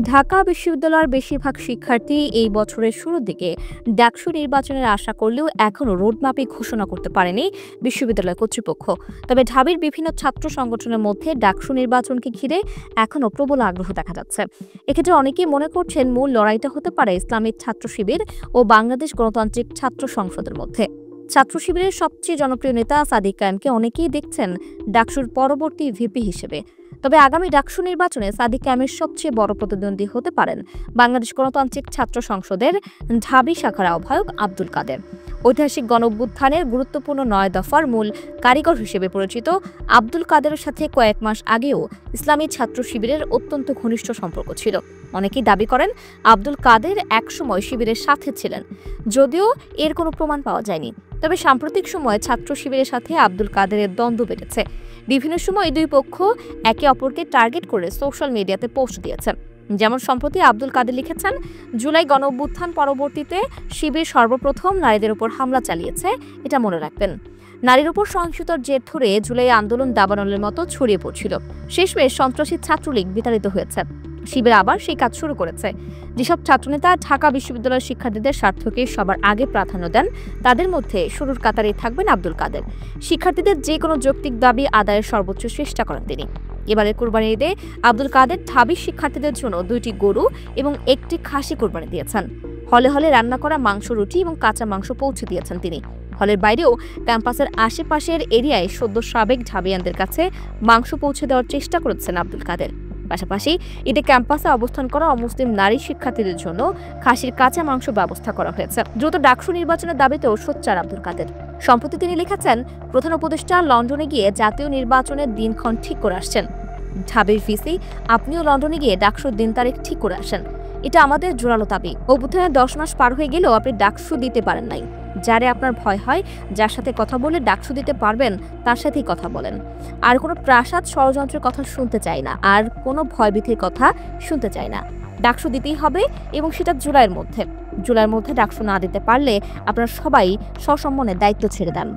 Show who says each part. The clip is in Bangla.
Speaker 1: ঢাকা বিশ্ববিদ্যালয়ের বেশিরভাগ শিক্ষার্থী এই বছরের শুরুর দিকে ডাকসু নির্বাচনের আশা করলেও এখনও রোডম্যাপই ঘোষণা করতে পারেনি বিশ্ববিদ্যালয় কর্তৃপক্ষ। তবে ঢাবির বিভিন্ন ছাত্র সংগঠনের মধ্যে ডাকসু নির্বাচনকে ঘিরে এখনও প্রবল আগ্রহ দেখা যাচ্ছে। এক্ষেত্রে অনেকেই মনে করছেন মূল লড়াইটা হতে পারে ইসলামিক ছাত্র শিবির ও বাংলাদেশ গণতান্ত্রিক ছাত্র সংসদের মধ্যে। ছাত্র শিবিরের সবচেয়ে জনপ্রিয় নেতা সাদিক কায়েমকে অনেকেই দেখছেন ডাকসুর পরবর্তী ভিপি হিসেবে। তবে আগামী ডাকসু নির্বাচনে সাদিক কায়েমের সবচেয়ে বড় প্রতিদ্বন্দ্বী হতে পারেন বাংলাদেশ গণতান্ত্রিক ছাত্র সংসদের ঢাবি শাখার আহ্বায়ক আব্দুল কাদের। ঐতিহাসিক গণঅভ্যুত্থানের গুরুত্বপূর্ণ ৯ দফার মূল কারিগর হিসেবে পরিচিত আব্দুল কাদেরের সাথে কয়েক মাস আগেও ইসলামী ছাত্র শিবিরের অত্যন্ত ঘনিষ্ঠ সম্পর্ক ছিল। অনেকেই দাবি করেন আব্দুল কাদের একসময় শিবিরের সাথে ছিলেন, যদিও এর কোনো প্রমাণ পাওয়া যায়নি। তবে সাম্প্রতিক সময়ে ছাত্র শিবিরের সাথে আব্দুল কাদেরের দ্বন্দ্ব বেড়েছে। বিভিন্ন সময় এই দুই পক্ষ একে অপরকে টার্গেট করে সোশ্যাল মিডিয়াতে পোস্ট দিয়েছে। যেমন সম্প্রতি আব্দুল কাদের লিখেছেন, জুলাই গণঅভ্যুত্থান পরবর্তীতে শিবির সর্বপ্রথম নারীদের উপর হামলা চালিয়েছে, এটা মনে রাখবেন। নারীর উপর সহিংসতার জের ধরে জুলাই আন্দোলন দাবানলের মতো ছড়িয়ে পড়ছিল। শেষমেশ সন্ত্রাসী ছাত্রলীগ বিতাড়িত হয়েছে। শিবির আবার সেই কাজ শুরু করেছে। যেসব ছাত্রনেতা ঢাকা বিশ্ববিদ্যালয়ের শিক্ষার্থীদের স্বার্থকে সবার আগে প্রাধান্য দেন, তাদের মধ্যে শুরুর কাতারে থাকবেন আব্দুল কাদের। শিক্ষার্থীদের যে কোনো যৌক্তিক দাবি আদায়ের সর্বোচ্চ চেষ্টা করেন তিনি। এবারের কোরবানি ঈদে আব্দুল কাদের ঢাবি শিক্ষার্থীদের জন্য 2টি গরু এবং 1টি খাসি কোরবানি দিয়েছেন। হলে হলে রান্না করা মাংস, রুটি এবং কাঁচা মাংস পৌঁছে দিয়েছেন তিনি। হলের বাইরেও ক্যাম্পাসের আশেপাশের এরিয়ায় সদ্য সাবেক ঢাবিয়ানদের কাছে মাংস পৌঁছে দেওয়ার চেষ্টা করেছেন আব্দুল কাদের। পাশাপাশি ঈদে ক্যাম্পাসে অবস্থান করা অমুসলিম নারী শিক্ষার্থীদের জন্য খাসির কাঁচা মাংস ব্যবস্থা করা হয়েছে। দ্রুত ডাকসু নির্বাচনের দাবিতেও সোচ্চার আব্দুল কাদের। সম্প্রতি তিনি লিখেছেন, প্রধান উপদেষ্টা লন্ডনে গিয়ে জাতীয় নির্বাচনের দিনক্ষণ ঠিক করে আসছেন। ঢাবির ভিসি, আপনিও লন্ডনে গিয়ে ডাকসুর দিন তারিখ ঠিক করে আসেন। এটা আমাদের জোরালো দাবি। অভ্যুত্থানের 10 মাস পার হয়ে গেলেও আপনি ডাকসু দিতে পারেন নাই। যারে আপনার ভয় হয়, যার সাথে কথা বলে ডাকসু দিতে পারবেন, তার সাথেই কথা বলেন। আর কোনো প্রাসাদ ষড়যন্ত্রের কথা শুনতে চাই না, আর কোনো ভয়ভীতির কথা শুনতে চাই না। ডাকসু দিতেই হবে, এবং সেটা জুলাইয়ের মধ্যে। জুলাইয়ের মধ্যে ডাকসু না দিতে পারলে আপনারা সবাই সসম্মানে দায়িত্ব ছেড়ে দেন।